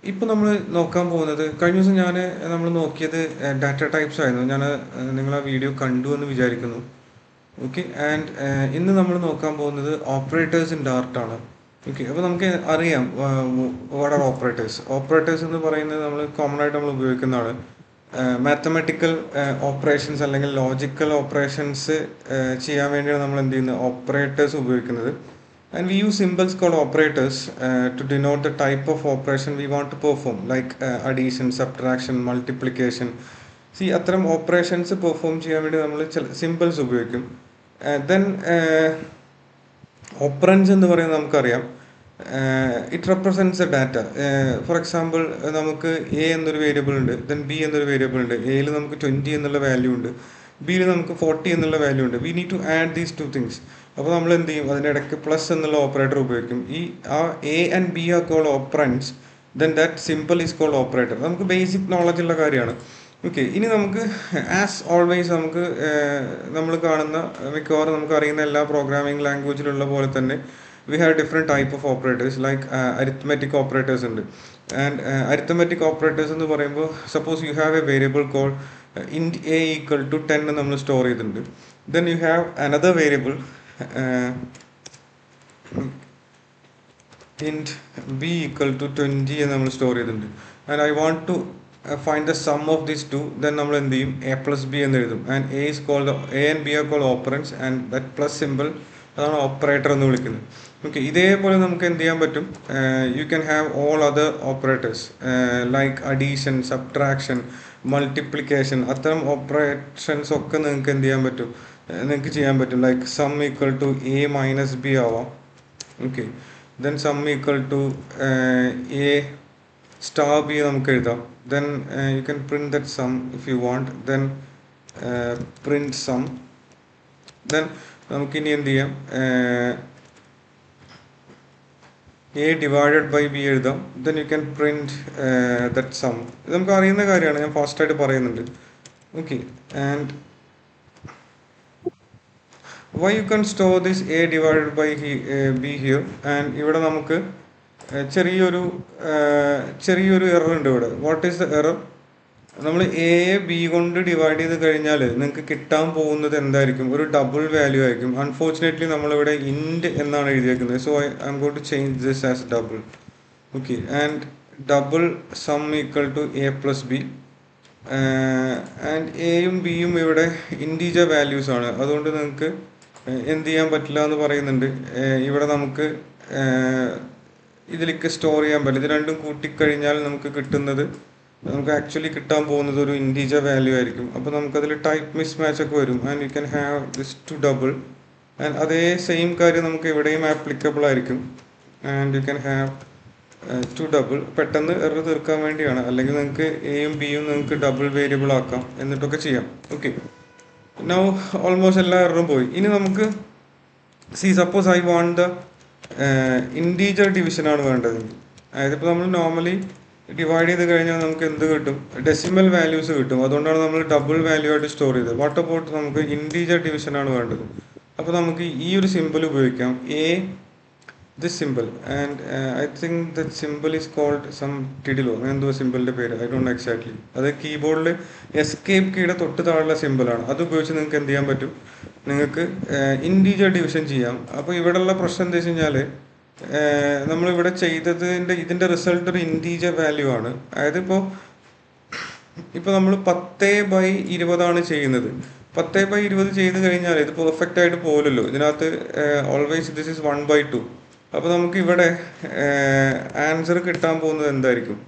ഇപ്പോൾ നമ്മൾ നോക്കാൻ പോകുന്നത് കഴിഞ്ഞ ദിവസം നമ്മൾ നോക്കിയത് ഡാറ്റ ടൈപ്സ് ആയിരുന്നു. നിങ്ങൾ ആ വീഡിയോ കണ്ടു എന്ന് വിചാരിക്കുന്നു. ഓക്കെ. ആൻഡ് ഇന്ന് നമ്മൾ നോക്കാൻ പോകുന്നത് ഓപ്പറേറ്റേഴ്സ് ഇൻ ഡാർട്ട് ആണ്. ഓക്കെ. അപ്പോൾ നമുക്ക് അറിയാം വാട്ട് ആർ ഓപ്പറേറ്റേഴ്സ്. ഓപ്പറേറ്റേഴ്സ് എന്ന് പറയുന്നത് നമ്മൾ കോമൺ ആയിട്ട് നമ്മൾ ഉപയോഗിക്കുന്നതാണ്. മാത്തമാറ്റിക്കൽ ഓപ്പറേഷൻസ് അല്ലെങ്കിൽ ലോജിക്കൽ ഓപ്പറേഷൻസ് ചെയ്യാൻ വേണ്ടിയാണ് നമ്മൾ എന്ത് ചെയ്യുന്നത്, ഓപ്പറേറ്റേഴ്സ് ഉപയോഗിക്കുന്നത്. And we use symbols called operators to denote the type of operation we want to perform, like addition, subtraction, multiplication. See, അത്തരം ഓപ്പറേഷൻസ് പെർഫോം ചെയ്യാൻ വേണ്ടി നമ്മൾ ചില സിമ്പിൾസ് ഉപയോഗിക്കും. ദെൻ ഓപ്പറൻസ് എന്ന് പറയുന്നത് നമുക്കറിയാം, it represents A data. For example, നമുക്ക് എ എന്നൊരു വേരിയബിൾ ഉണ്ട്, ദെൻ ബി എന്നൊരു വേരിയബിൾ ഉണ്ട്. എയിൽ നമുക്ക് 20 എന്നുള്ള വാല്യൂ ഉണ്ട്, ബിയിൽ നമുക്ക് 40 എന്നുള്ള വാല്യൂ ഉണ്ട്. We need to add these two things. അപ്പോൾ നമ്മൾ എന്ത് ചെയ്യും, അതിൻ്റെ ഇടയ്ക്ക് പ്ലസ് എന്നുള്ള ഓപ്പറേറ്റർ ഉപയോഗിക്കും. ആ A and B are called operands, then that symbol is called operator. നമുക്ക് ബേസിക് നോളജ് ഉള്ള കാര്യമാണ്. ഓക്കെ. ഇനി നമുക്ക് ആസ് ഓൾവേസ് നമുക്ക് നമ്മൾ കാണുന്ന മിക്കവാറും നമുക്ക് അറിയുന്ന എല്ലാ പ്രോഗ്രാമിംഗ് ലാംഗ്വേജിലുള്ള പോലെ തന്നെ we have different type of operators, like arithmetic operators ഉണ്ട്. And arithmetic operators എന്ന് പറയുമ്പോൾ, suppose you have a variable called int a equal to 10 എന്ന് നമ്മൾ സ്റ്റോർ ചെയ്തിട്ടുണ്ട്. Then you have another variable int b equal to 20 എന്ന് നമ്മൾ store ചെയ്തിട്ടുണ്ട്. And I want to find the sum of these two. Then നമ്മൾ എന്ത് ചെയ്യും, a plus b എന്ന് എഴുതും. And a and b are called operands, and that plus symbol അതാണ് operator എന്ന് വിളിക്കുന്നത്. ഓക്കെ. ഇതേപോലെ നമുക്ക് എന്ത് ചെയ്യാൻ പറ്റും, you can have all other operators like addition, subtraction, multiplication. അത്തരം ഓപ്പറേഷൻസ് ഒക്കെ നിങ്ങൾക്ക് എന്ത് ചെയ്യാൻ പറ്റും, നിങ്ങൾക്ക് ചെയ്യാൻ പറ്റും. Like sum equal to A minus B ആവാം. Okay. Then sum equal to A star B നമുക്ക് എഴുതാം. Then you can print that sum if you want. Then print sum. Then നമുക്കിനി എന്ത് ചെയ്യാം, എ ഡിവൈഡഡ് ബൈ ബി എഴുതാം. Then you can print that sum. ഇത് നമുക്ക് അറിയുന്ന കാര്യമാണ്, ഞാൻ ഫാസ്റ്റായിട്ട് പറയുന്നുണ്ട്. Okay. And Y you can store this A divided by B here. And ഇവിടെ നമുക്ക് ചെറിയൊരു എറർ ഉണ്ട് ഇവിടെ. What is the error? നമ്മൾ എയെ ബി കൊണ്ട് ഡിവൈഡ് ചെയ്ത് കഴിഞ്ഞാൽ നിങ്ങൾക്ക് കിട്ടാൻ പോകുന്നത് എന്തായിരിക്കും, ഒരു ഡബിൾ വാല്യൂ ആയിരിക്കും. അൺഫോർച്ചുനേറ്റ്ലി നമ്മളിവിടെ ഇൻഡ് എന്നാണ് എഴുതിയേക്കുന്നത്. So I am going to change this as double. Okay. And double sum equal to A plus B. And എയും ബിയും ഇവിടെ ഇൻറ്റീജർ വാല്യൂസ് ആണ്. അതുകൊണ്ട് നിങ്ങൾക്ക് എന്ത് ചെയ്യാൻ പറ്റില്ല എന്ന് പറയുന്നുണ്ട്. ഇവിടെ നമുക്ക് ഇതിലേക്ക് സ്റ്റോർ ചെയ്യാൻ പറ്റില്ല. ഇത് രണ്ടും കൂട്ടിക്കഴിഞ്ഞാൽ നമുക്ക് ആക്ച്വലി കിട്ടാൻ പോകുന്നത് ഒരു ഇൻറ്റീജർ വാല്യൂ ആയിരിക്കും. അപ്പോൾ നമുക്കതിൽ ടൈപ്പ് മിസ് മാച്ച് ഒക്കെ വരും. And you can have this to double. And അതേ സെയിം കാര്യം നമുക്ക് ഇവിടെയും ആപ്ലിക്കബിൾ ആയിരിക്കും. And you can have to double. പെട്ടെന്ന് എറർ തീർക്കാൻ വേണ്ടിയാണ്. അല്ലെങ്കിൽ നിങ്ങൾക്ക് എയും ബിയും നിങ്ങൾക്ക് ഡബിൾ വേരിയബിൾ ആക്കാം, എന്നിട്ടൊക്കെ ചെയ്യാം. ഓക്കെ. നൗ ഓൾമോസ്റ്റ് എല്ലാ എററും പോയി. ഇനി നമുക്ക് suppose I want the integer ഡിവിഷനാണ് വേണ്ടതെങ്കിൽ, അതായത് ഇപ്പോൾ നമ്മൾ നോർമലി ഡിവൈഡ് ചെയ്ത് കഴിഞ്ഞാൽ നമുക്ക് എന്ത് കിട്ടും, ഡെസിമൽ വാല്യൂസ് കിട്ടും. അതുകൊണ്ടാണ് നമ്മൾ ഡബിൾ വാല്യൂ ആയിട്ട് സ്റ്റോർ ചെയ്തത്. വാട്ട് അബൌട്ട് നമുക്ക് ഇൻറ്റീജർ ഡിവിഷനാണ് വേണ്ടത്. അപ്പോൾ നമുക്ക് ഈ ഒരു സിമ്പിൾ ഉപയോഗിക്കാം, this symbol. And I think that symbol is called some tilde, അങ്ങനെ എന്തോ സിമ്പിളിൻ്റെ പേര്, ഐ ഡോണ്ട് എക്സാക്ട്ലി. അത് കീബോർഡിൽ എസ്കേപ്പ് കീയുടെ തൊട്ട് താഴെയുള്ള സിമ്പിളാണ്. അത് ഉപയോഗിച്ച് നിങ്ങൾക്ക് എന്ത് ചെയ്യാൻ പറ്റും, നിങ്ങൾക്ക് ഇൻറ്റീജർ ഡിവിഷൻ ചെയ്യാം. അപ്പോൾ ഇവിടെയുള്ള പ്രശ്നം എന്താ വെച്ച് കഴിഞ്ഞാൽ, നമ്മളിവിടെ ഇതിൻ്റെ റിസൾട്ട് ഒരു ഇൻറ്റീജർ വാല്യൂ ആണ്. അതായത് ഇപ്പോൾ നമ്മൾ 10/20 ചെയ്യുന്നത്. 10/20 ചെയ്ത് കഴിഞ്ഞാൽ ഇത് പെർഫെക്റ്റ് ആയിട്ട് പോലല്ലോ. ഇതിനകത്ത് ഓൾവേസ് ദിസ് ഈസ് 1/2. അപ്പോൾ നമുക്ക് ഇവിടെ ആൻസർ കിട്ടാൻ പോകുന്നത് എന്തായിരിക്കും,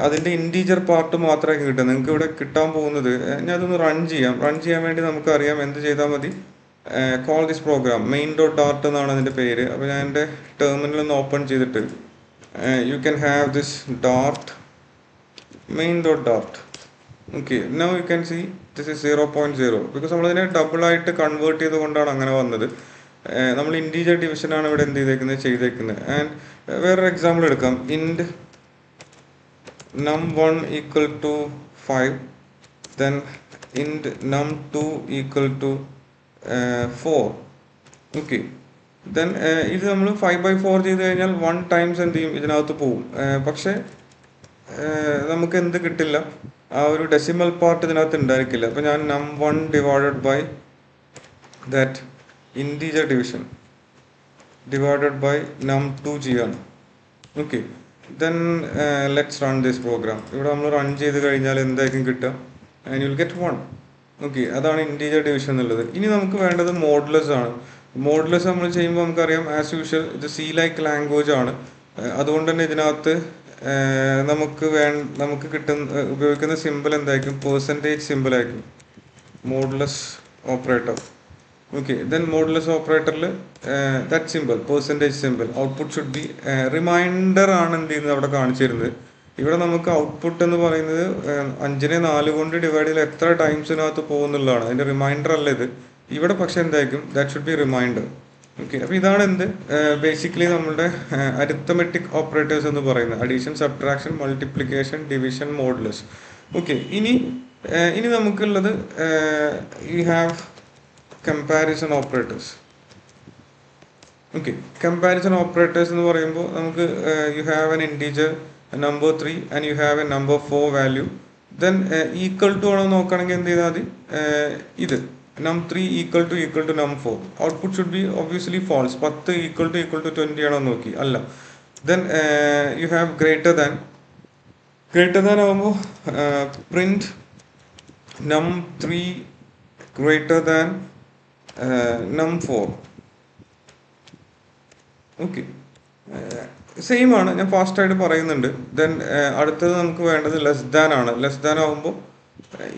അതിൻ്റെ ഇൻറ്റീജർ പാർട്ട് മാത്രമേ കിട്ടുക. നിങ്ങൾക്ക് ഇവിടെ കിട്ടാൻ പോകുന്നത്, ഞാൻ അതൊന്ന് റൺ ചെയ്യാൻ വേണ്ടി നമുക്കറിയാം എന്ത് ചെയ്താൽ മതി. കോൾ ദിസ് പ്രോഗ്രാം main.dart എന്നാണ് അതിൻ്റെ പേര്. അപ്പോൾ ഞാൻ എൻ്റെ ടെർമിനൽ ഒന്ന് ഓപ്പൺ ചെയ്തിട്ട് U can have this Dart main.dart. Okay. Now you can see this is 0.0 because നമ്മളതിനെ ഡബിളായിട്ട് കൺവേർട്ട് ചെയ്തുകൊണ്ടാണ് അങ്ങനെ വന്നത്. നമ്മൾ ഇൻറ്റീജർ ഡിവിഷനാണ് ഇവിടെ എന്ത് ചെയ്തേക്കുന്നത്. ആൻഡ് വേറൊരു എക്സാമ്പിൾ എടുക്കാം. ഇൻഡ് num1 equal to 5, then int num2 equal to 4. Okay. Then ഇത് നമ്മൾ 5/4 ചെയ്ത് കഴിഞ്ഞാൽ 1 ടൈംസ് എന്ത് ചെയ്യും, ഇതിനകത്ത് പോവും. പക്ഷേ നമുക്ക് എന്ത് കിട്ടില്ല, ആ ഒരു ഡെസിമൽ പാർട്ട് ഇതിനകത്ത് ഉണ്ടായിരിക്കില്ല. അപ്പോൾ ഞാൻ num1 divided by that integer division divided by num2 ചെയ്യാണ്. Okay, then let's run this program. ഇവിടെ നമ്മൾ റൺ ചെയ്ത് കഴിഞ്ഞാൽ എന്തായിരിക്കും കിട്ടുക, and you will get 1. Okay, അതാണ് ഇൻറ്റീജർ ഡിവിഷൻ എന്നുള്ളത്. ഇനി നമുക്ക് വേണ്ടത് മോഡുലസ് ആണ്. മോഡുലസ് നമ്മൾ ചെയ്യുമ്പോൾ നമുക്കറിയാം, ആസ് യൂഷ്വൽ ഇത് സി ലൈക്ക് ലാംഗ്വേജ് ആണ്. അതുകൊണ്ട് തന്നെ ഇതിനകത്ത് നമുക്ക് കിട്ടുന്ന ഉപയോഗിക്കുന്ന സിമ്പിൾ എന്തായിരിക്കും, പെർസെൻറ്റേജ് സിമ്പിൾ ആയിരിക്കും, modulus operator. Okay, then modulus ഓപ്പറേറ്ററിൽ that symbol, percentage symbol, output should be remainder ആണ് എന്ത് ചെയ്യുന്നത് അവിടെ കാണിച്ചിരുന്നത്. ഇവിടെ നമുക്ക് ഔട്ട്പുട്ട് എന്ന് പറയുന്നത് 5നെ 4 കൊണ്ട് ഡിവൈഡ് ചെയ്താൽ എത്ര ടൈംസിനകത്ത് പോകുന്നുള്ളതാണ്, അതിൻ്റെ റിമൈൻഡർ അല്ല ഇത്. ഇവിടെ പക്ഷെ എന്തായിരിക്കും, that should be remainder. Okay, അപ്പോൾ ഇതാണ് എന്ത് ബേസിക്കലി നമ്മളുടെ അരിത്തമെറ്റിക് ഓപ്പറേറ്റേഴ്സ് എന്ന് പറയുന്നത്, addition, subtraction, multiplication, division, modulus. Okay, ഇനി നമുക്കുള്ളത് you have comparison operators. Okay, comparison operators എന്ന് പറയുമ്പോൾ നമുക്ക് you have an integer number 3 and you have a number 4 value. Then equal to ആണോ നോക്കുകയാണെങ്കിൽ എന്ത് ചെയ്താൽ മതി, ഇത് num3 equal to num4. Output should be obviously false. 10 equal to 20 ആണോ നോക്കി, അല്ല. Then you have greater than ആകുമ്പോൾ print num3 greater than num4. Okay, same ആണ്, ഞാൻ ഫാസ്റ്റായിട്ട് പറയുന്നുണ്ട്. ദെൻ അടുത്തത് നമുക്ക് വേണ്ടത് ലെസ് ദാൻ ആണ്. ലെസ് ദാൻ ആകുമ്പോൾ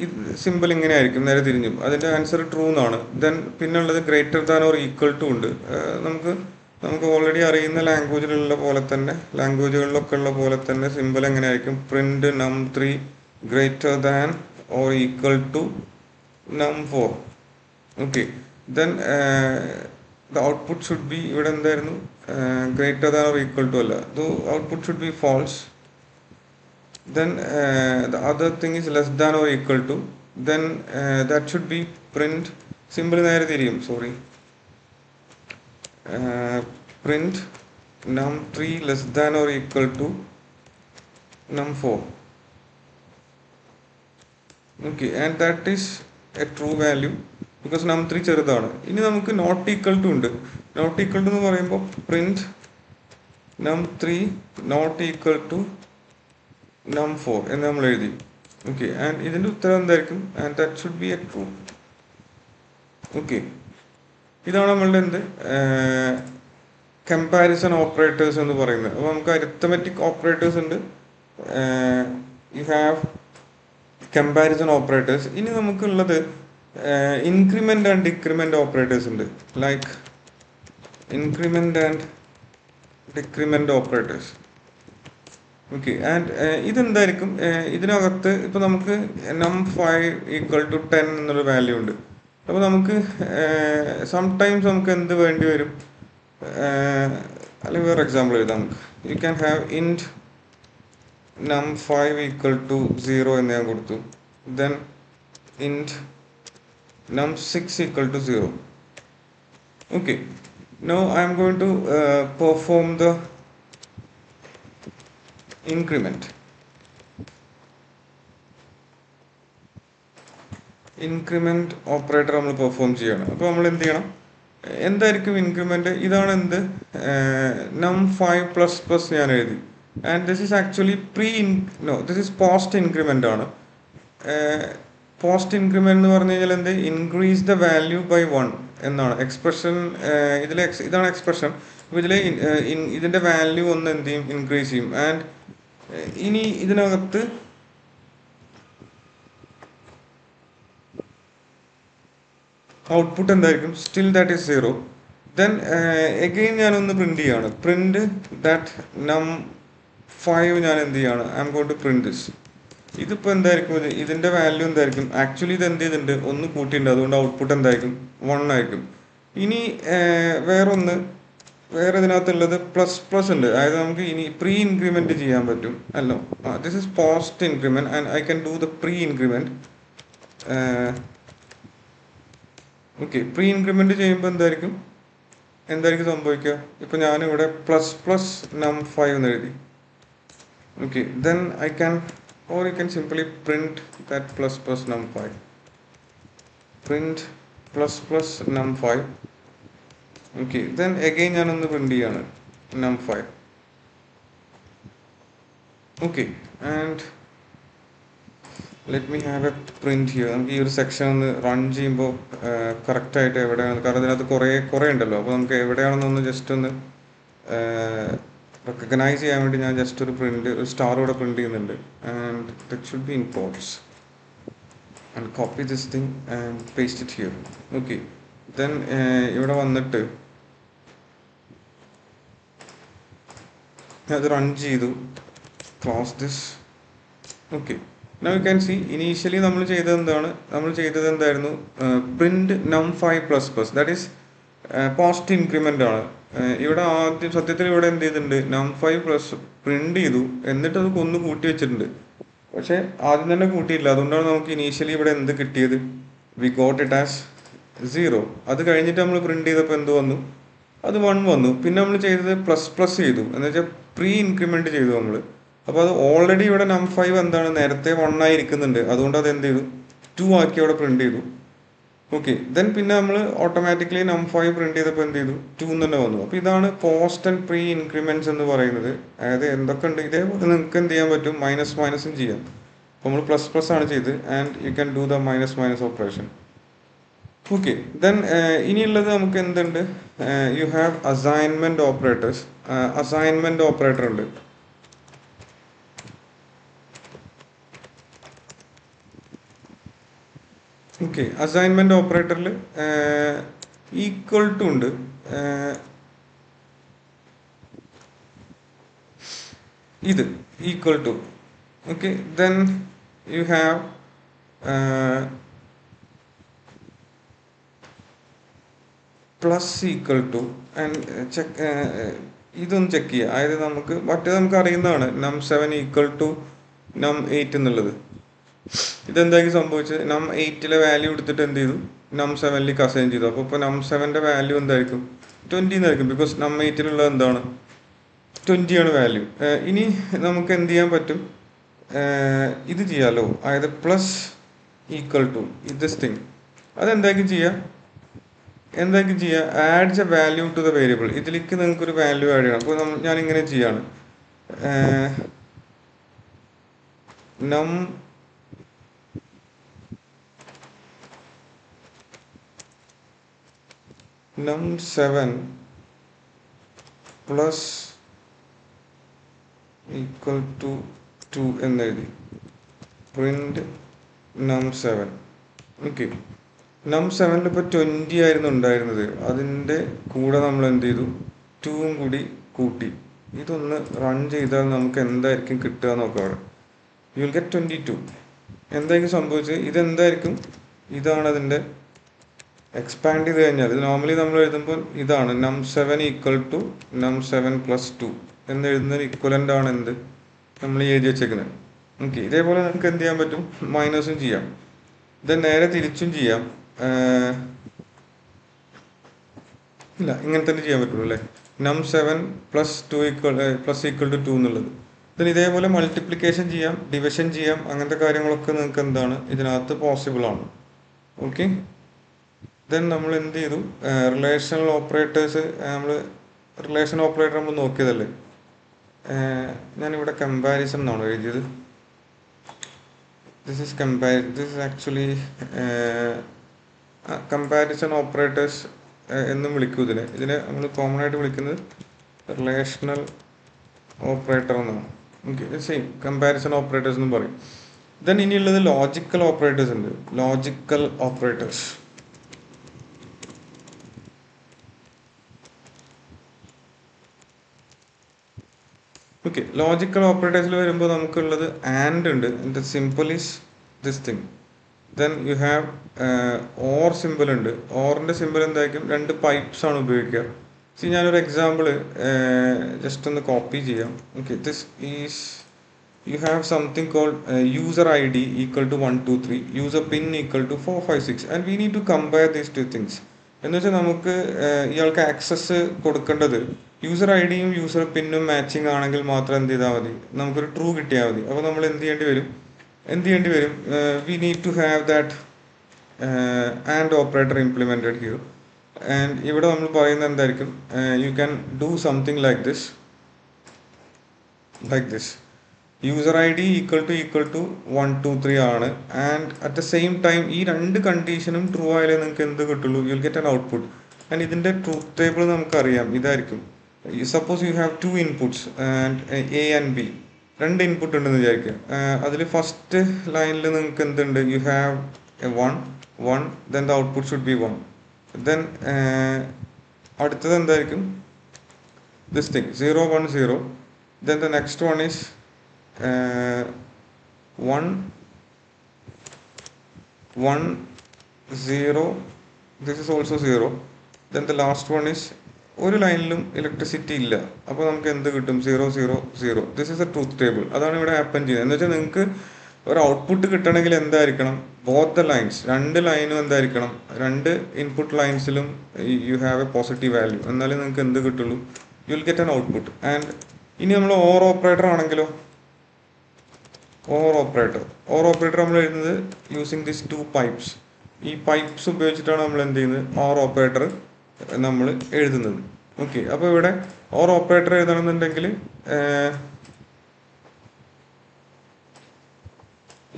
ഇത് സിമ്പിൾ ഇങ്ങനെ ആയിരിക്കും, നേരെ തിരിഞ്ഞും. അതിൻ്റെ ആൻസർ ട്രൂ എന്നാണ്. ദെൻ പിന്നുള്ളത് greater than or equal to ഉണ്ട്. നമുക്ക് ഓൾറെഡി അറിയുന്ന ലാംഗ്വേജുകളിലൊക്കെ ഉള്ള പോലെ തന്നെ സിമ്പിൾ എങ്ങനെ ആയിരിക്കും, print num3 greater than or equal to num4. Okay, then the output should be, ഇവിടെ എന്തായിരുന്നു, greater than or equal to അല്ല, the output should be false. Then the other thing is less than or equal to. Then that should be print symbol നേരെ തിരിയും, sorry, print num3 less than or equal to num4. Okay, and that is a true value because num3 ചെറുതാണ്. ഇനി നമുക്ക് not equal to ഉണ്ട്. Not equal to എന്ന് പറയുമ്പോൾ print num3 not equal to num4 എന്ന് നമ്മൾ എഴുതി. ഓക്കെ, ആൻഡ് ഇതിൻ്റെ ഉത്തരം എന്തായിരിക്കും, and that should be a true. Okay, ഇതാണ് നമ്മളുടെ എന്ത് കമ്പാരിസൺ ഓപ്പറേറ്റേഴ്സ് എന്ന് പറയുന്നത്. അപ്പോൾ നമുക്ക് അരിത്തമെറ്റിക് ഓപ്പറേറ്റേഴ്സ് ഉണ്ട്, യു ഹാവ് കമ്പാരിസൺ ഓപ്പറേറ്റേഴ്സ്. ഇനി നമുക്കുള്ളത് ഇൻക്രിമെൻ്റ് ആൻഡ് ഡിക്രിമെൻ്റ് ഓപ്പറേറ്റേഴ്സ് ഉണ്ട്, like increment and decrement operators. Okay, and ഇതെന്തായിരിക്കും, ഇതിനകത്ത് ഇപ്പോൾ നമുക്ക് num5 ഈക്വൽ ടു 10 എന്നൊരു വാല്യൂ ഉണ്ട്. അപ്പോൾ നമുക്ക് സംടൈംസ് നമുക്ക് എന്ത് വേണ്ടി വരും, അല്ലെങ്കിൽ വേറെ എക്സാമ്പിൾ എഴുതാം നമുക്ക്. You can have int num5 equal to 0 എന്ന് ഞാൻ കൊടുത്തു. Then int num6 equal to 0. Okay, now I am going to perform the increment operator നമ്മൾ പെർഫോം ചെയ്യണം. അപ്പോൾ നമ്മൾ എന്ത് ചെയ്യണം, എന്തായിരിക്കും ഇൻക്രിമെന്റ്, ഇതാണ് എന്ത് num5 പ്ലസ് പ്ലസ് ഞാൻ എഴുതി. And this is actually this is post increment ആണ്. പോസ്റ്റ് ഇൻക്രിമെന്റ് എന്ന് പറഞ്ഞു കഴിഞ്ഞാൽ എന്ത്, ഇൻക്രീസ് ദ വാല്യൂ ബൈ 1 എന്നാണ് എക്സ്പ്രഷൻ. ഇതാണ് എക്സ്പ്രഷൻ. അപ്പോൾ ഇതിൻ്റെ വാല്യൂ ഒന്ന് എന്ത് ചെയ്യും, ഇൻക്രീസ് ചെയ്യും. ആൻഡ് ഇനി ഇതിനകത്ത് ഔട്ട്പുട്ട് എന്തായിരിക്കും, still that is 0. Then again ഞാനൊന്ന് പ്രിന്റ് ചെയ്യാണ്, പ്രിന്റ് ദാറ്റ് num5 ഞാൻ എന്ത് ചെയ്യാണ്, I am going to print this. ഇതിപ്പോൾ എന്തായിരിക്കും, ഇതിൻ്റെ വാല്യൂ എന്തായിരിക്കും, ആക്ച്വലി ഇത് എന്ത് ചെയ്തിട്ടുണ്ട്, ഒന്ന് കൂട്ടിയിട്ടുണ്ട്, അതുകൊണ്ട് ഔട്ട്പുട്ട് എന്തായിരിക്കും, 1 ആയിരിക്കും. ഇനി വേറെ ഇതിനകത്തുള്ളത് പ്ലസ് പ്ലസ് ഉണ്ട്, അതായത് നമുക്ക് ഇനി പ്രീ ഇൻക്രിമെന്റ് ചെയ്യാൻ പറ്റും. അല്ലോ, this is post increment and I can do the pre increment. Okay, pre increment ചെയ്യുമ്പോൾ എന്തായിരിക്കും, എന്തായിരിക്കും സംഭവിക്കുക? ഇപ്പം ഞാനിവിടെ പ്ലസ് പ്ലസ് num5 എന്ന് എഴുതി. Okay, then I can or you can simply print that plus plus num5. Print plus plus num5. Okay, then again ഞാനൊന്ന് print ചെയ്യാണ് num5. Okay, and let me have A print here. നമുക്ക് ഈ ഒരു section ഒന്ന് run ചെയ്യുമ്പോൾ കറക്റ്റായിട്ട് എവിടെയാണ്, കാരണം ഇതിനകത്ത് കുറേ ഉണ്ടല്ലോ. അപ്പോൾ നമുക്ക് എവിടെയാണെന്നൊന്ന് ജസ്റ്റ് ഒന്ന് റെക്കഗ്നൈസ് ചെയ്യാൻ വേണ്ടി ഞാൻ ജസ്റ്റ് ഒരു സ്റ്റാർ ഇവിടെ പ്രിൻറ്റ് ചെയ്യുന്നുണ്ട്. And that should be in ports. And copy this thing and paste it here. Okay, then ഇവിടെ വന്നിട്ട് അത് റൺ ചെയ്തു. Close this. Okay, now you can see initially നമ്മൾ ചെയ്തത് എന്തായിരുന്നു? Print num5 plus plus, that is post increment ആണ്. ഇവിടെ ആദ്യം സത്യത്തിൽ ഇവിടെ എന്ത് ചെയ്തിട്ടുണ്ട്? num5 പ്ലസ് പ്രിന്റ് ചെയ്തു, എന്നിട്ട് അത് ഒന്ന് കൂട്ടി വെച്ചിട്ടുണ്ട്. പക്ഷെ ആദ്യം തന്നെ കൂട്ടിയില്ല. അതുകൊണ്ടാണ് നമുക്ക് ഇനീഷ്യലി ഇവിടെ എന്ത് കിട്ടിയത്? We got it as 0. അത് കഴിഞ്ഞിട്ട് നമ്മൾ പ്രിന്റ് ചെയ്തപ്പോൾ എന്ത് വന്നു? അത് 1 വന്നു. പിന്നെ നമ്മൾ ചെയ്തത് പ്ലസ് പ്ലസ് ചെയ്തു, എന്ന് വെച്ചാൽ പ്രീ ഇൻക്രിമെന്റ് ചെയ്തു നമ്മൾ. അപ്പോൾ അത് ഓൾറെഡി ഇവിടെ num5 എന്താണ്, നേരത്തെ 1 ആയി ഇരിക്കുന്നുണ്ട്. അതുകൊണ്ട് അത് എന്ത് ചെയ്തു? 2 ആക്കി അവിടെ പ്രിന്റ് ചെയ്തു. ഓക്കെ, ദെൻ പിന്നെ നമ്മൾ ഓട്ടോമാറ്റിക്കലി num5 പ്രിന്റ് ചെയ്തപ്പോൾ എന്ത് ചെയ്തു? 2 തന്നെ വന്നു. അപ്പോൾ ഇതാണ് പോസ്റ്റ് ആൻഡ് പ്രീ ഇൻക്രിമെന്റ്സ് എന്ന് പറയുന്നത്. അതായത് എന്തൊക്കെ ഉണ്ട്, ഇതേപോലെ നിങ്ങൾക്ക് എന്ത് ചെയ്യാൻ പറ്റും? മൈനസും ചെയ്യാം. അപ്പോൾ നമ്മൾ പ്ലസ് പ്ലസ് ആണ് ചെയ്ത്, and you can do the minus operation. Okay, then ഇനിയുള്ളത് നമുക്ക് എന്തുണ്ട്? You have assignment operators. Assignment operator ഉണ്ട്. ഓക്കെ, അസൈൻമെന്റ് ഓപ്പറേറ്ററിൽ ഈക്വൽ ടു ഉണ്ട്. ഇത് equal to. Okay, then you have plus equal to. And ഇതൊന്ന് ചെക്ക് ചെയ്യുക. അതായത് നമുക്ക് അറിയുന്നതാണ് num7 ഈക്വൽ ടു num8 എന്നുള്ളത്. ഇതെന്തായിരിക്കും സംഭവിച്ചത്? num8 വാല്യൂ എടുത്തിട്ട് എന്ത് ചെയ്തു? num7 അസൈൻ ചെയ്തു. അപ്പോൾ ഇപ്പോൾ num7 വാല്യൂ എന്തായിരിക്കും? 20 എന്നായിരിക്കും. ബിക്കോസ് num8 എന്താണ്? 20 ആണ് വാല്യൂ. ഇനി നമുക്ക് എന്ത് ചെയ്യാൻ പറ്റും? ഇത് ചെയ്യാലോ, അതായത് plus equal to this thing. അതെന്തായിരിക്കും ചെയ്യുക? Adds a value to the variable. ഇതിലേക്ക് നിങ്ങൾക്കൊരു വാല്യൂ ആഡ് ചെയ്യണം. അപ്പോൾ ഞാനിങ്ങനെ ചെയ്യാണ്. num7 പ്ലസ് ഈക്വൽ ടു 2 എന്നെഴുതി. Print num7. ഓക്കെ, num7 ഇപ്പോൾ 20 ആയിരുന്നു ഉണ്ടായിരുന്നത്. അതിൻ്റെ കൂടെ നമ്മൾ എന്ത് ചെയ്തു? 2 കൂടി കൂട്ടി. ഇതൊന്ന് റൺ ചെയ്താൽ നമുക്ക് എന്തായിരിക്കും കിട്ടുക നോക്കാം. അവിടെ യു വിൽ ഗെറ്റ് 22. എന്തായിരിക്കും സംഭവിച്ചത്? ഇതെന്തായിരിക്കും? ഇതാണ് അതിൻ്റെ എക്സ്പാൻഡ് ചെയ്ത് കഴിഞ്ഞാൽ, ഇത് നോർമലി നമ്മൾ എഴുതുമ്പോൾ ഇതാണ് num7 equal to num7 plus 2 എന്ന് എഴുതുന്നതിന് ഇക്വലൻ്റ് ആണ് എന്ത് നമ്മൾ എഴുതി വെച്ചേക്കുന്നത്. ഓക്കെ, ഇതേപോലെ നമുക്ക് എന്ത് ചെയ്യാൻ പറ്റും? മൈനസും ചെയ്യാം. ഇത് നേരെ തിരിച്ചും ചെയ്യാം. ഇല്ല, ഇങ്ങനെ തന്നെ ചെയ്യാൻ പറ്റുള്ളൂ അല്ലേ? num7 പ്ലസ് ഈക്വൽ ടു 2 എന്നുള്ളത്. then ഇതേപോലെ മൾട്ടിപ്ലിക്കേഷൻ ചെയ്യാം, ഡിവിഷൻ ചെയ്യാം. അങ്ങനത്തെ കാര്യങ്ങളൊക്കെ നിങ്ങൾക്ക് എന്താണ് ഇതിനകത്ത് പോസിബിൾ ആണ്. ഓക്കെ, ദെൻ നമ്മൾ എന്ത് ചെയ്തു? റിലേഷണൽ ഓപ്പറേറ്റേഴ്സ് നമ്മൾ നോക്കിയതല്ലേ. ഞാനിവിടെ കമ്പാരിസൺ എന്നാണ് എഴുതിയത്. This is actually comparison operators എന്നും വിളിക്കും ഇതിനെ നമ്മൾ കോമൺ ആയിട്ട് വിളിക്കുന്നത് റിലേഷണൽ ഓപ്പറേറ്റർ എന്നാണ്. ഓക്കെ, സെയിം കമ്പാരിസൺ ഓപ്പറേറ്റേഴ്സ് എന്നും പറയും. ദെൻ ഇനിയുള്ളത് ലോജിക്കൽ ഓപ്പറേറ്റേഴ്സ് ഉണ്ട്. Logical operators. ഓക്കെ, ലോജിക്കൽ ഓപ്പറേറ്റേഴ്സിൽ വരുമ്പോൾ നമുക്കുള്ളത് ആൻഡ് ഉണ്ട്. The symbol is this thing. Then you have or symbol ഉണ്ട്. ഓറിൻ്റെ സിമ്പിൾ എന്തായിരിക്കും? 2 പൈപ്സ് ആണ് ഉപയോഗിക്കുക. ഞാനൊരു എക്സാമ്പിൾ ജസ്റ്റ് ഒന്ന് കോപ്പി ചെയ്യാം. Okay, this is you have something called user ID equal to 1 2 3, user pin equal to 4 5 6, and we need to compare these 2 things. എന്ന് വെച്ചാൽ നമുക്ക് ഇയാൾക്ക് ആക്സസ് കൊടുക്കേണ്ടത് യൂസർ ഐ ഡിയും യൂസർ പിന്നും മാച്ചിങ് ആണെങ്കിൽ മാത്രം എന്ത് ചെയ്താൽ മതി, നമുക്കൊരു ട്രൂ കിട്ടിയാൽ മതി. അപ്പോൾ നമ്മൾ എന്ത് ചെയ്യേണ്ടി വരും, we need to have that and operator implemented here. And ഇവിടെ നമ്മൾ പറയുന്നത് എന്തായിരിക്കും, you can do something like this user I D equal to 1 2 3 ആണ്. And at the same time ഈ രണ്ട് കണ്ടീഷനും ട്രൂ ആയാലേ നിങ്ങൾക്ക് എന്ത് കിട്ടുള്ളൂ, you will get an output. And ഇതിൻ്റെ ട്രൂത്ത് ടേബിൾ നമുക്കറിയാം, ഇതായിരിക്കും. Suppose you have 2 inputs and A and B, രണ്ട് ഇൻപുട്ട് ഉണ്ടെന്ന് വിചാരിക്കുക. അതിൽ ഫസ്റ്റ് ലൈനിൽ നിങ്ങൾക്ക് എന്തുണ്ട്, you have A 1 then the output should B 1. Then അടുത്തത് എന്തായിരിക്കും, this thing 0 1 0. Then the next one is 1 1 0. This is also 0. Then the last one is ഒരു ലൈനിലും ഇലക്ട്രിസിറ്റി ഇല്ല. അപ്പോൾ നമുക്ക് എന്ത് കിട്ടും, 0 0 0. This is A truth table. അതാണ് ഇവിടെ ഹാപ്പൻ ചെയ്യുന്നത്. എന്ന് വെച്ചാൽ നിങ്ങൾക്ക് ഒരു ഔട്ട്പുട്ട് കിട്ടണമെങ്കിൽ എന്തായിരിക്കണം, ബോത്ത് ദ ലൈൻസ്, രണ്ട് ലൈനും എന്തായിരിക്കണം, രണ്ട് ഇൻപുട്ട് ലൈൻസിലും you have a positive value. എന്നാലേ നിങ്ങൾക്ക് എന്ത് കിട്ടുള്ളൂ, you will get an output. And ഇനി നമ്മൾ ഓർ ഓപ്പറേറ്റർ ആണെങ്കിലോ, ഓർ ഓപ്പറേറ്റർ നമ്മൾ എഴുതുന്നത് യൂസിങ് ദിസ് 2 പൈപ്സ്. ഈ പൈപ്സ് ഉപയോഗിച്ചിട്ടാണ് നമ്മൾ എന്ത് ചെയ്യുന്നത്, ഓർ ഓപ്പറേറ്റർ നമ്മൾ എഴുതുന്നത്. ഓക്കെ, അപ്പോൾ ഇവിടെ ഓർ ഓപ്പറേറ്റർ എഴുതണമെന്നുണ്ടെങ്കിൽ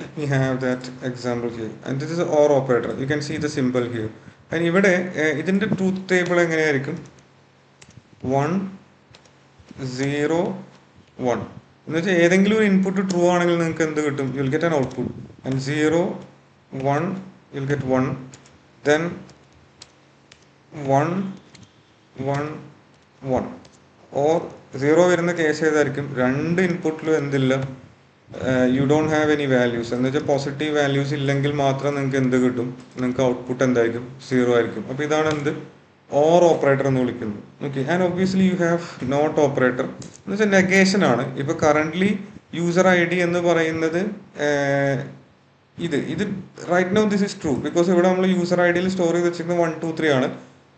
let me have that example here, and this is OR operator. You can see the symbol here. And ഇവിടെ ഇതിൻ്റെ ട്രൂത്ത് ടേബിൾ എങ്ങനെയായിരിക്കും, 1 0 1. എന്ന് വെച്ചാൽ ഏതെങ്കിലും ഒരു ഇൻപുട്ട് ട്രൂ ആണെങ്കിൽ നിങ്ങൾക്ക് എന്ത് കിട്ടും, U will get an output. And 0 1 U will get 1. Then 1 1 1. Or 0 വരുന്ന കേസ് ഏതായിരിക്കും, രണ്ട് ഇൻപുട്ടിലും എന്തില്ല, you don't have any values. എന്ന് വെച്ചാൽ പോസിറ്റീവ് വാല്യൂസ് ഇല്ലെങ്കിൽ മാത്രം നിങ്ങൾക്ക് എന്ത് കിട്ടും, നിങ്ങൾക്ക് ഔട്ട്പുട്ട് എന്തായിരിക്കും, 0 ആയിരിക്കും. അപ്പോൾ ഇതാണ് എന്ത്, ഓർ ഓപ്പറേറ്റർ എന്ന് വിളിക്കുന്നത്. Okay, and obviously you have not operator എന്ന് വെച്ചാൽ നെഗേഷൻ ആണ്. ഇപ്പോൾ കറൻ്റ്ലി യൂസർ ഐ ഡി എന്ന് പറയുന്നത് ഇത് right now this is true, because ഇവിടെ നമ്മൾ യൂസർ ഐ ഡിയിൽ സ്റ്റോർ ചെയ്ത് വെച്ചിരിക്കുന്നത് 1 2 3 ആണ്.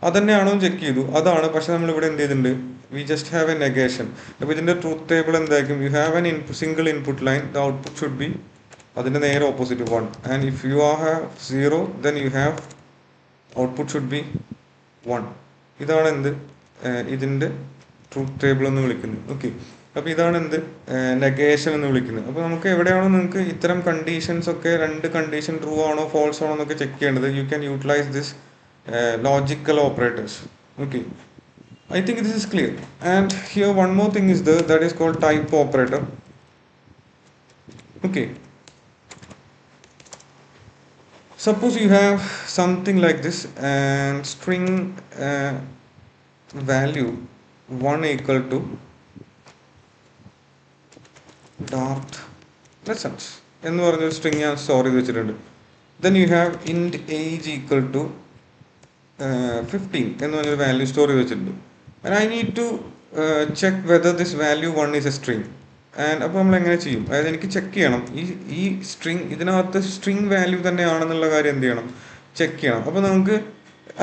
അതന്നെയാണോ ചെക്ക് ചെയ്തു, അതാണ്. പക്ഷെ നമ്മൾ ഇവിടെ എന്ത് ചെയ്തിട്ടുണ്ട്, we just have A negation. അപ്പോൾ ഇതിൻ്റെ ട്രൂത്ത് ടേബിൾ എന്തായിരിക്കും, U have N single input line, the output should B അതിൻ്റെ നേരെ opposite 1. And if you have 0 then you have output should B 1. ഇതാണ് എന്ത്, ഇതിൻ്റെ ട്രൂത്ത് ടേബിൾ എന്ന് വിളിക്കുന്നത്. ഓക്കെ, അപ്പോൾ ഇതാണ് എന്ത്, നെഗേഷൻ എന്ന് വിളിക്കുന്നത്. അപ്പോൾ നമുക്ക് എവിടെയാണോ നിങ്ങൾക്ക് ഇത്തരം കണ്ടീഷൻസ് ഒക്കെ, രണ്ട് കണ്ടീഷൻ ട്രൂ ആണോ ഫോൾസ് ആണോ എന്നൊക്കെ ചെക്ക് ചെയ്യേണ്ടത്, you can utilize this logical operators. Okay, I think this is clear. And here one more thing is there, that is called type operator. Okay, suppose you have something like this and string value 1 equal to dart lessons എന്ന് പറഞ്ഞൊരു string ഞാൻ store ചെയ്ത് വെച്ചിട്ടുണ്ട്. then you have int age equal to 15 എന്ന് പറഞ്ഞൊരു value store ചെയ്ത് വെച്ചിട്ടുണ്ട്. And I need to check whether this value 1 is a string. And അപ്പോൾ നമ്മൾ എങ്ങനെ ചെയ്യും, അതായത് എനിക്ക് ചെക്ക് ചെയ്യണം ഈ സ്ട്രിങ് ഇതിനകത്ത് സ്ട്രിങ് വാല്യൂ തന്നെയാണെന്നുള്ള കാര്യം എന്ത് ചെയ്യണം, ചെക്ക് ചെയ്യണം. അപ്പോൾ നമുക്ക്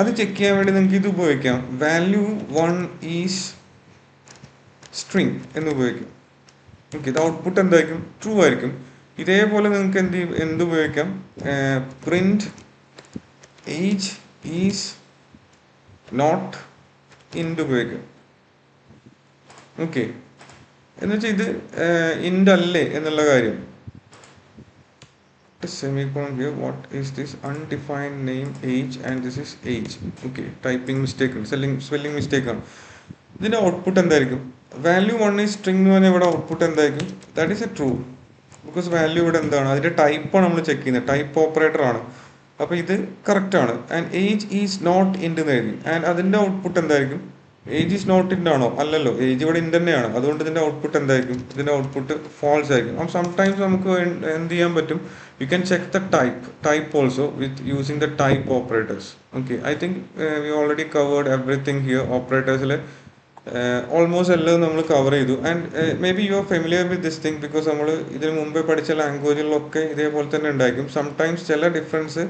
അത് ചെക്ക് ചെയ്യാൻ വേണ്ടി നിങ്ങൾക്ക് ഇത് ഉപയോഗിക്കാം, വാല്യൂ 1 ഈസ് സ്ട്രിങ് എന്ന് ഉപയോഗിക്കാം. ഓക്കെ, ഇത് ഔട്ട്പുട്ട് എന്തായിരിക്കും, ട്രൂ ആയിരിക്കും. ഇതേപോലെ നിങ്ങൾക്ക് എന്ത് ഉപയോഗിക്കാം, പ്രിന്റ് ഏജ് ഈസ് നോട്ട് ഇൻഡ് ഉപയോഗിക്കാം. ഓക്കെ, എന്ന് വെച്ചാൽ ഇത് ഇൻഡ് അല്ലേ എന്നുള്ള കാര്യം. semicolon here, what is this, undefined name age and this is age. Okay, typing mistake, spelling mistake ആണ്. ഇതിൻ്റെ ഔട്ട്പുട്ട് എന്തായിരിക്കും, വാല്യൂ 1 ഈസ് സ്ട്രിങ് എന്ന് പറഞ്ഞാൽ ഇവിടെ ഔട്ട്പുട്ട് എന്തായിരിക്കും, that is A true, because value ഇവിടെ എന്താണ്, അതിൻ്റെ ടൈപ്പാണ് നമ്മൾ ചെക്ക് ചെയ്യുന്നത്, ടൈപ്പ് ഓപ്പറേറ്റർ ആണ്. അപ്പോൾ ഇത് കറക്റ്റാണ്. ആൻഡ് ഏജ് ഈസ് നോട്ട് ഇൻഡ് എന്ന് എഴുതി. ആൻഡ് അതിൻ്റെ ഔട്ട്പുട്ട് എന്തായിരിക്കും, ഏജ് ഈസ് നോട്ട് ഇൻഡ് ആണോ, അല്ലല്ലോ, ഏജ് ഇവിടെ ഇൻഡ് തന്നെയാണ്. അതുകൊണ്ട് ഇതിൻ്റെ ഔട്ട്പുട്ട് എന്തായിരിക്കും, ഇതിൻ്റെ ഔട്ട്പുട്ട് ഫാൾസ് ആയിരിക്കും. അപ്പം സംടൈംസ് നമുക്ക് എന്ത് ചെയ്യാൻ പറ്റും, you can check the type also with using the type operators. Okay, I think we already covered everything here. ഓപ്പറേറ്റേഴ്സിൽ ഓൾമോസ്റ്റ് എല്ലാം നമ്മൾ കവർ ചെയ്തു. And may be you are familiar with this thing, because നമ്മൾ ഇതിന് മുമ്പേ പഠിച്ച ലാംഗ്വേജിലൊക്കെ ഇതേപോലെ തന്നെ ഉണ്ടായിരിക്കും. സംടൈംസ് ചില ഡിഫറൻസ്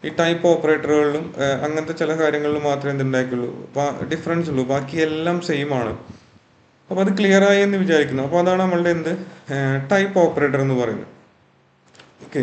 ഈ ടൈപ്പ് ഓപ്പറേറ്ററുകളിലും അങ്ങനത്തെ ചില കാര്യങ്ങളിലും മാത്രമേ എന്തുണ്ടാക്കുള്ളൂ ഡിഫറൻസ് ഉള്ളൂ, ബാക്കി എല്ലാം സെയിം ആണ്. അപ്പോൾ അത് ക്ലിയർ ആയി എന്ന് വിചാരിക്കുന്നു. അപ്പോൾ അതാണ് നമ്മളുടെ ടൈപ്പ് ഓപ്പറേറ്റർ എന്ന് പറയുന്നത്. ഓക്കെ.